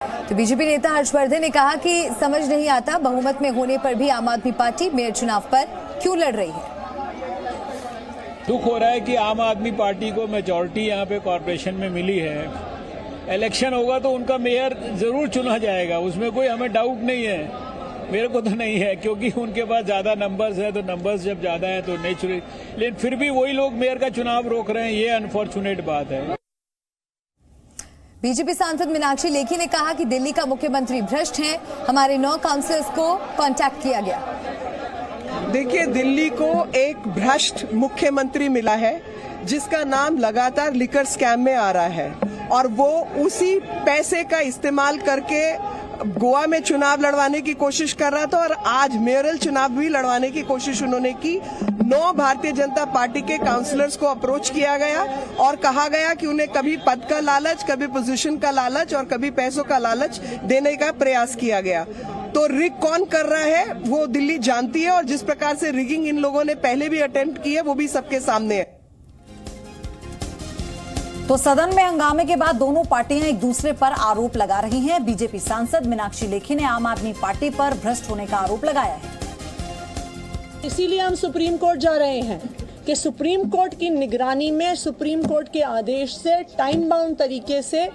तो बीजेपी नेता हर्षवर्धन ने कहा कि समझ नहीं आता बहुमत में होने पर भी आम आदमी पार्टी मेयर चुनाव पर क्यों लड़ रही है। दुख हो रहा है कि आम आदमी पार्टी को मेजॉरिटी यहाँ पे कॉर्पोरेशन में मिली है। इलेक्शन होगा तो उनका मेयर जरूर चुना जाएगा, उसमें कोई हमें डाउट नहीं है। मेरे को तो नहीं है, क्योंकि उनके पास ज्यादा नंबर्स है, तो नंबर्स जब ज्यादा है तो नेचुरली, लेकिन फिर भी वही लोग मेयर का चुनाव रोक रहे हैं, ये अनफॉर्चुनेट बात है। बीजेपी सांसद मीनाक्षी लेखी ने कहा कि दिल्ली का मुख्यमंत्री भ्रष्ट हैं। हमारे 9 काउंसिलर्स को कांटेक्ट किया गया। देखिए, दिल्ली को एक भ्रष्ट मुख्यमंत्री मिला है जिसका नाम लगातार लिकर स्कैम में आ रहा है, और वो उसी पैसे का इस्तेमाल करके गोवा में चुनाव लड़वाने की कोशिश कर रहा था, और आज मेयरल चुनाव भी लड़वाने की कोशिश उन्होंने की। 9 भारतीय जनता पार्टी के काउंसलर्स को अप्रोच किया गया और कहा गया कि उन्हें कभी पद का लालच, कभी पोजीशन का लालच और कभी पैसों का लालच देने का प्रयास किया गया। तो रिग कौन कर रहा है वो दिल्ली जानती है, और जिस प्रकार से रिगिंग इन लोगों ने पहले भी अटेम्प्ट की है वो भी सबके सामने है। तो सदन में हंगामे के बाद दोनों पार्टियां एक दूसरे पर आरोप लगा रही हैं। बीजेपी सांसद मीनाक्षी लेखी ने आम आदमी पार्टी पर भ्रष्ट होने का आरोप लगाया है। इसीलिए हम सुप्रीम कोर्ट जा रहे हैं कि सुप्रीम कोर्ट की निगरानी में, सुप्रीम कोर्ट के आदेश से टाइम बाउंड तरीके से,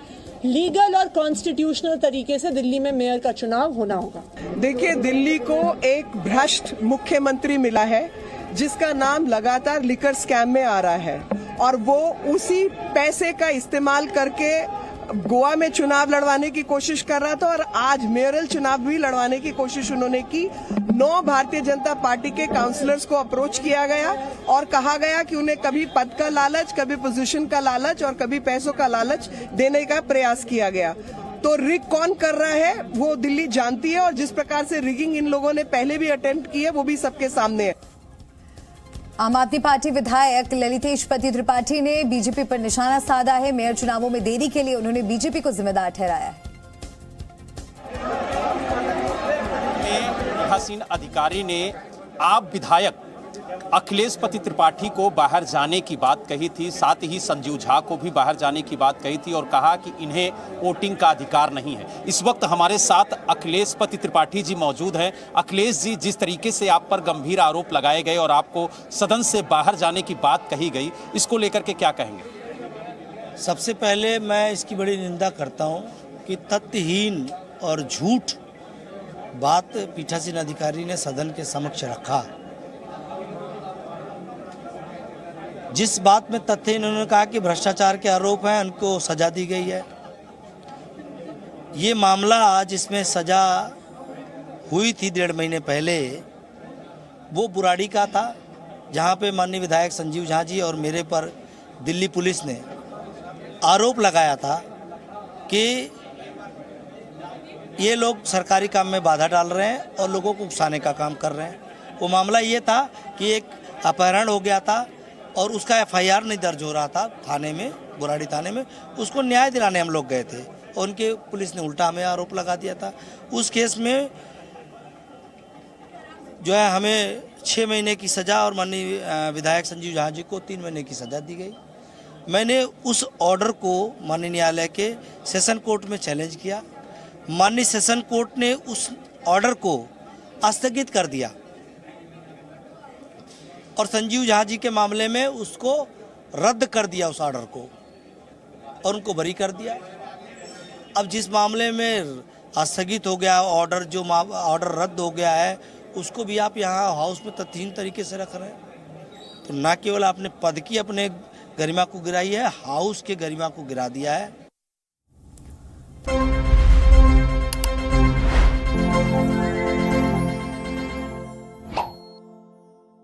लीगल और कॉन्स्टिट्यूशनल तरीके से दिल्ली में मेयर का चुनाव होना होगा। देखिए, दिल्ली को एक भ्रष्ट मुख्यमंत्री मिला है जिसका नाम लगातार लिकर स्कैम में आ रहा है, और वो उसी पैसे का इस्तेमाल करके गोवा में चुनाव लड़वाने की कोशिश कर रहा था, और आज मेयरल चुनाव भी लड़वाने की कोशिश उन्होंने की। 9 भारतीय जनता पार्टी के काउंसलर्स को अप्रोच किया गया और कहा गया कि उन्हें कभी पद का लालच, कभी पोजीशन का लालच और कभी पैसों का लालच देने का प्रयास किया गया। तो रिग कौन कर रहा है वो दिल्ली जानती है, और जिस प्रकार से रिगिंग इन लोगों ने पहले भी अटेम्प्ट की है वो भी सबके सामने है। आम आदमी पार्टी विधायक ललितेश पति त्रिपाठी ने बीजेपी पर निशाना साधा है। मेयर चुनावों में देरी के लिए उन्होंने बीजेपी को जिम्मेदार ठहराया है। हसीन अधिकारी ने आप विधायक अखिलेश पति त्रिपाठी को बाहर जाने की बात कही थी, साथ ही संजीव झा को भी बाहर जाने की बात कही थी, और कहा कि इन्हें वोटिंग का अधिकार नहीं है। इस वक्त हमारे साथ अखिलेश पति त्रिपाठी जी मौजूद हैं। अखिलेश जी, जिस तरीके से आप पर गंभीर आरोप लगाए गए और आपको सदन से बाहर जाने की बात कही गई, इसको लेकर के क्या कहेंगे? सबसे पहले मैं इसकी बड़ी निंदा करता हूं कि तथ्यहीन और झूठ बात पीठासीन अधिकारी ने सदन के समक्ष रखा। जिस बात में तथ्य इन्होंने कहा कि भ्रष्टाचार के आरोप हैं, उनको सजा दी गई है। ये मामला जिसमें सजा हुई थी 1.5 महीने पहले, वो बुराड़ी का था, जहां पे माननीय विधायक संजीव झा जी और मेरे पर दिल्ली पुलिस ने आरोप लगाया था कि ये लोग सरकारी काम में बाधा डाल रहे हैं और लोगों को उकसाने का काम कर रहे हैं। वो मामला ये था कि एक अपहरण हो गया था और उसका FIR नहीं दर्ज हो रहा था थाने में, बुराड़ी थाने में। उसको न्याय दिलाने हम लोग गए थे और उनके पुलिस ने उल्टा हमें आरोप लगा दिया था। उस केस में जो है हमें 6 महीने की सज़ा और माननीय विधायक संजीव झा जी को 3 महीने की सज़ा दी गई। मैंने उस ऑर्डर को माननीय न्यायालय के सेशन कोर्ट में चैलेंज किया। माननीय सेशन कोर्ट ने उस ऑर्डर को स्थगित कर दिया और संजीव झा जी के मामले में उसको रद्द कर दिया, उस ऑर्डर को, और उनको बरी कर दिया। अब जिस मामले में स्थगित हो गया ऑर्डर, जो ऑर्डर रद्द हो गया है, उसको भी आप यहाँ हाउस में तथ्यहीन तरीके से रख रहे हैं। तो न केवल आपने पद की अपने गरिमा को गिराई है, हाउस के गरिमा को गिरा दिया है।